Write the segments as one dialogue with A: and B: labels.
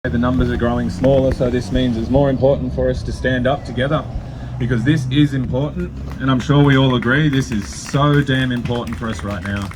A: The numbers are growing smaller, so this means it's more important for us to stand up together, because this is important, and I'm sure we all agree this is so damn important for us right now.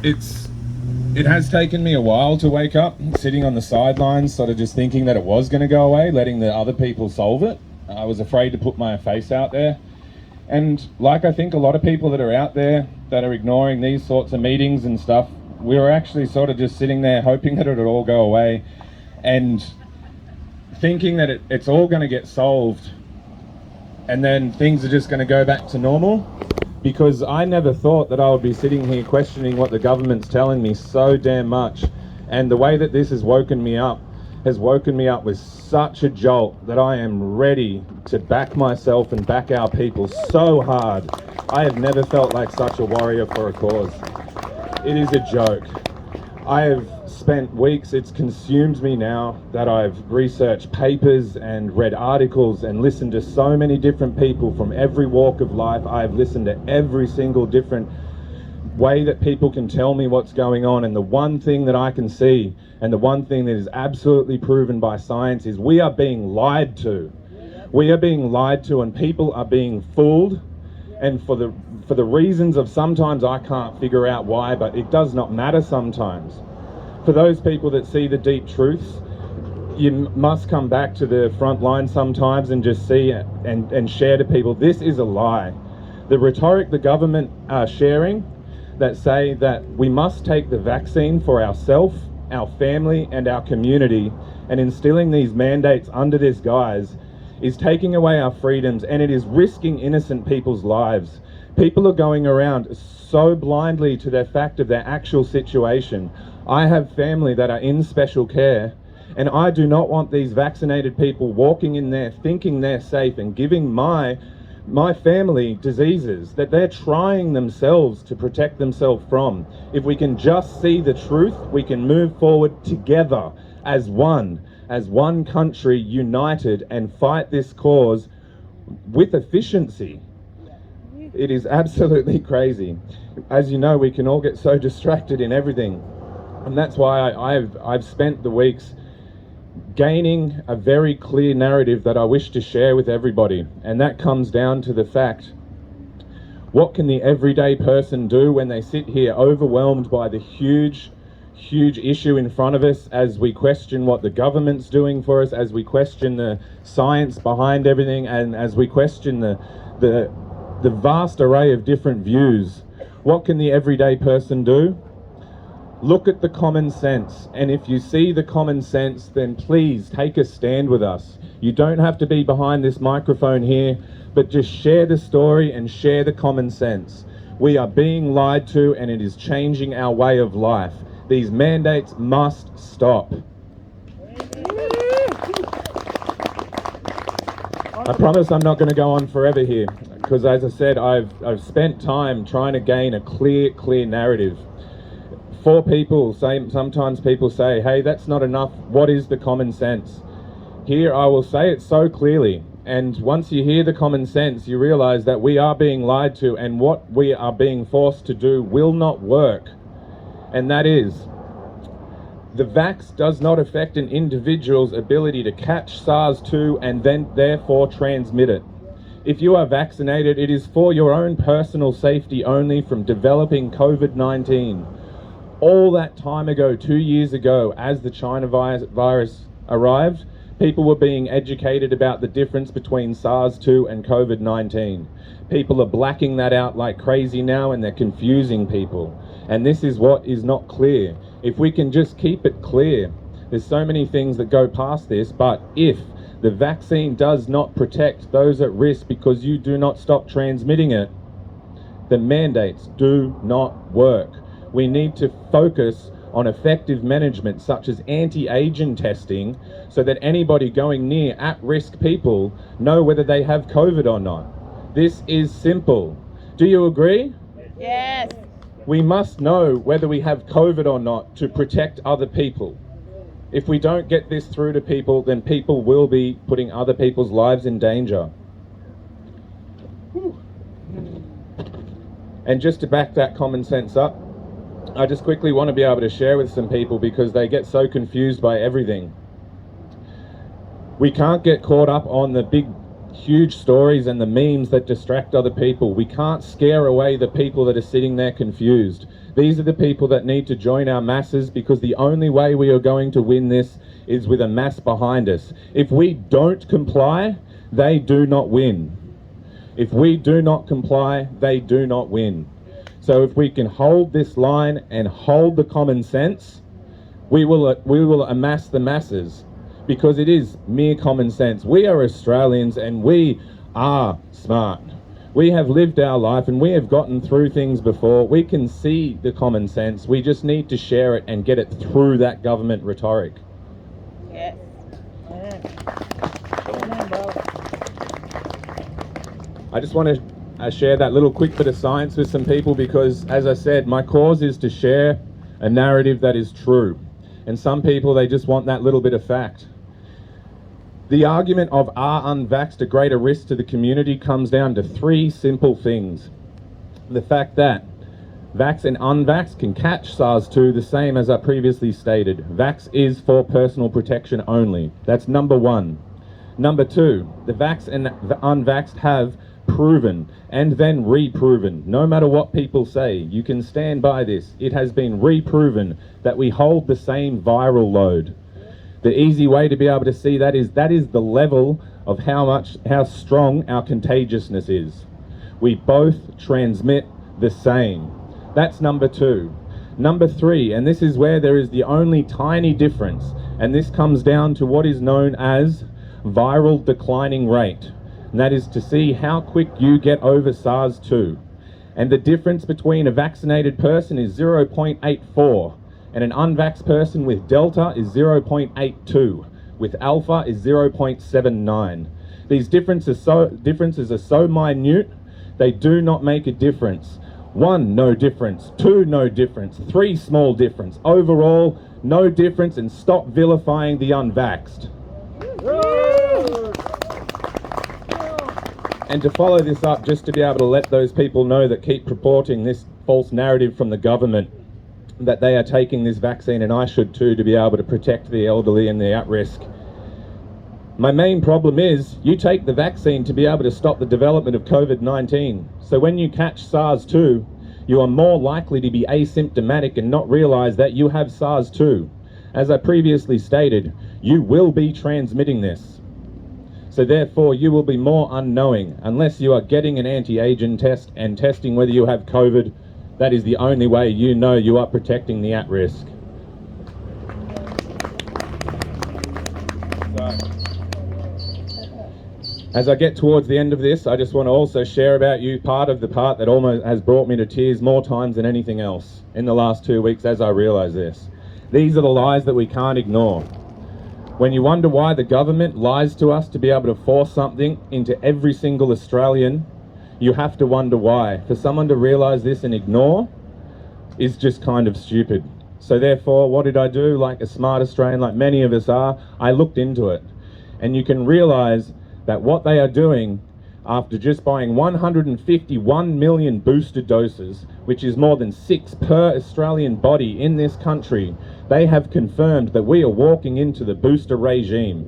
A: It has taken me a while to wake up, sitting on the sidelines, sort of just thinking that it was going to go away, letting the other people solve it. I was afraid to put my face out there. And like I think a lot of people that are out there that are ignoring these sorts of meetings and stuff, we were actually sort of just sitting there hoping that it would all go away and thinking that it's all going to get solved and then things are just going to go back to normal, because I never thought that I would be sitting here questioning what the government's telling me so damn much. And the way that this has woken me up with such a jolt that I am ready to back myself and back our people so hard. I have never felt like such a warrior for a cause. It is a joke. I have spent weeks, it's consumed me now, that I've researched papers and read articles and listened to so many different people from every walk of life. I've listened to every single different way that people can tell me what's going on, and the one thing that I can see, and the one thing that is absolutely proven by science, is we are being lied to. We are being lied to, and people are being fooled, and for the reasons of sometimes I can't figure out why, but it does not matter sometimes. For those people that see the deep truths, you must come back to the front line sometimes and just see and share to people, this is a lie. The rhetoric the government are sharing that say that we must take the vaccine for ourselves, our family and our community, and instilling these mandates under this guise is taking away our freedoms, and it is risking innocent people's lives. People are going around so blindly to the fact of their actual situation. I have family that are in special care, and I do not want these vaccinated people walking in there thinking they're safe and giving my family diseases that they're trying themselves to protect themselves from. If we can just see the truth, we can move forward together as one country united and fight this cause with efficiency. It is absolutely crazy. As you know, we can all get so distracted in everything, and that's why I've spent the weeks gaining a very clear narrative that I wish to share with everybody, and that comes down to the fact, what can the everyday person do when they sit here overwhelmed by the huge issue in front of us, as we question what the government's doing for us, as we question the science behind everything, and as we question the vast array of different views? What can the everyday person do? Look at the common sense, and if you see the common sense, then please take a stand with us. You don't have to be behind this microphone here, but just share the story and share the common sense. We are being lied to, and it is changing our way of life. These mandates must stop. I promise I'm not going to go on forever here, because as I said, I've spent time trying to gain a clear narrative. For people, sometimes people say, hey, that's not enough. What is the common sense? Here I will say it so clearly, and once you hear the common sense, you realize that we are being lied to, and what we are being forced to do will not work. And that is, the vax does not affect an individual's ability to catch SARS-2 and then therefore transmit it. If you are vaccinated, it is for your own personal safety only from developing COVID-19. All that time ago, 2 years ago, as the China virus arrived, people were being educated about the difference between SARS-2 and COVID-19. People are blacking that out like crazy now, and they're confusing people. And this is what is not clear. If we can just keep it clear, there's so many things that go past this, but if the vaccine does not protect those at risk because you do not stop transmitting it, the mandates do not work. We need to focus on effective management such as anti-agent testing, so that anybody going near at-risk people know whether they have COVID or not. This is simple. Do you agree?
B: Yes.
A: We must know whether we have COVID or not to protect other people. If we don't get this through to people, then people will be putting other people's lives in danger. And just to back that common sense up, I just quickly want to be able to share with some people because they get so confused by everything. We can't get caught up on the big, huge stories and the memes that distract other people. We can't scare away the people that are sitting there confused. These are the people that need to join our masses, because the only way we are going to win this is with a mass behind us. If we don't comply, they do not win. If we do not comply, they do not win. So if we can hold this line and hold the common sense, we will amass the masses, because it is mere common sense. We are Australians and we are smart. We have lived our life and we have gotten through things before. We can see the common sense. We just need to share it and get it through that government rhetoric.
B: Yes.
A: I just want to share that little quick bit of science with some people, because, as I said, my cause is to share a narrative that is true. And some people, they just want that little bit of fact. The argument of are unvaxxed a greater risk to the community comes down to three simple things. The fact that vax and unvaxxed can catch SARS-2 the same as I previously stated. Vax is for personal protection only. That's number one. Number two, the vax and the unvaxxed have proven and then reproven. No matter what people say, you can stand by this. It has been reproven that we hold the same viral load. The easy way to be able to see that is the level of how strong our contagiousness is. We both transmit the same. That's number two. Number three, and this is where there is the only tiny difference, and this comes down to what is known as viral declining rate. And that is to see how quick you get over SARS-2. And the difference between a vaccinated person is 0.84. And an unvaxxed person with Delta is 0.82, with Alpha is 0.79. These differences are so minute, they do not make a difference. 1, no difference. 2, no difference. 3, small difference. Overall, no difference, and stop vilifying the unvaxxed. And to follow this up, just to be able to let those people know that keep purporting this false narrative from the government, that they are taking this vaccine, and I should too, to be able to protect the elderly and the at-risk. My main problem is you take the vaccine to be able to stop the development of COVID-19. So when you catch SARS-2, you are more likely to be asymptomatic and not realize that you have SARS-2. As I previously stated, you will be transmitting this. So therefore, you will be more unknowing unless you are getting an anti-agent test and testing whether you have COVID. That is the only way you know you are protecting the at-risk. As I get towards the end of this, I just want to also share about you part that almost has brought me to tears more times than anything else in the last 2 weeks as I realise this. These are the lies that we can't ignore. When you wonder why the government lies to us to be able to force something into every single Australian, you have to wonder why. For someone to realise this and ignore is just kind of stupid. So therefore, what did I do? Like a smart Australian, like many of us are, I looked into it. And you can realise that what they are doing, after just buying 151 million booster doses, which is more than 6 per Australian body in this country, they have confirmed that we are walking into the booster regime.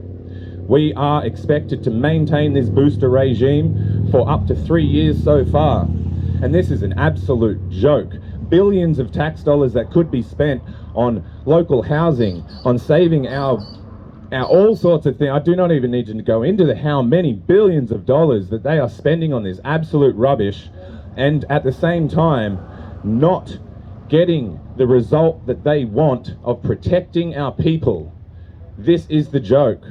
A: We are expected to maintain this booster regime for up to 3 years so far. And this is an absolute joke. Billions of tax dollars that could be spent on local housing, on saving our all sorts of things. I do not even need to go into how many billions of dollars that they are spending on this absolute rubbish, and at the same time not getting the result that they want of protecting our people. This is the joke.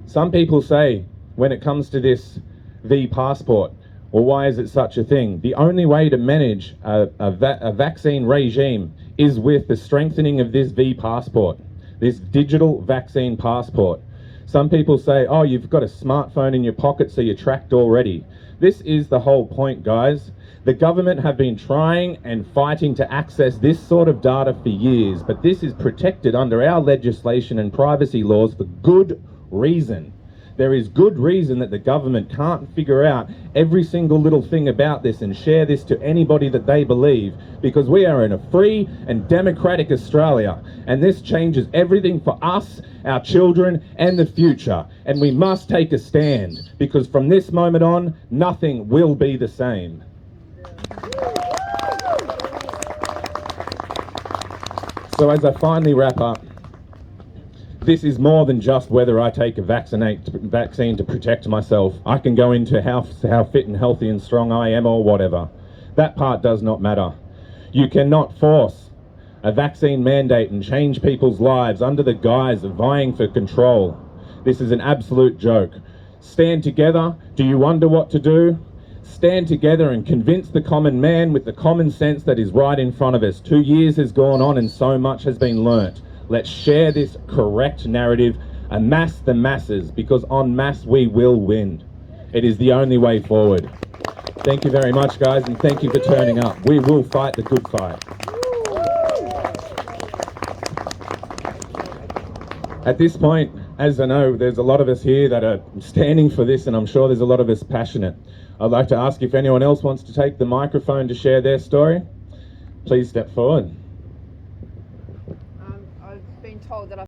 A: Some people say, when it comes to this V passport, well, why is it such a thing? The only way to manage a vaccine regime is with the strengthening of this V passport, this digital vaccine passport. Some people say, oh, you've got a smartphone in your pocket, so you're tracked already. This is the whole point, guys. The government have been trying and fighting to access this sort of data for years, but this is protected under our legislation and privacy laws for good reason. There is good reason that the government can't figure out every single little thing about this and share this to anybody that they believe, because we are in a free and democratic Australia, and this changes everything for us, our children, and the future. And we must take a stand, because from this moment on, nothing will be the same. So as I finally wrap up, this is more than just whether I take a vaccine to protect myself. I can go into how fit and healthy and strong I am or whatever. That part does not matter. You cannot force a vaccine mandate and change people's lives under the guise of vying for control. This is an absolute joke. Stand together. Do you wonder what to do? Stand together and convince the common man with the common sense that is right in front of us. 2 years has gone on and so much has been learnt. Let's share this correct narrative, amass the masses, because en masse we will win. It is the only way forward. Thank you very much, guys, and thank you for turning up. We will fight the good fight. At this point, as I know, there's a lot of us here that are standing for this, and I'm sure there's a lot of us passionate. I'd like to ask if anyone else wants to take the microphone to share their story. Please step forward.
B: I've been told that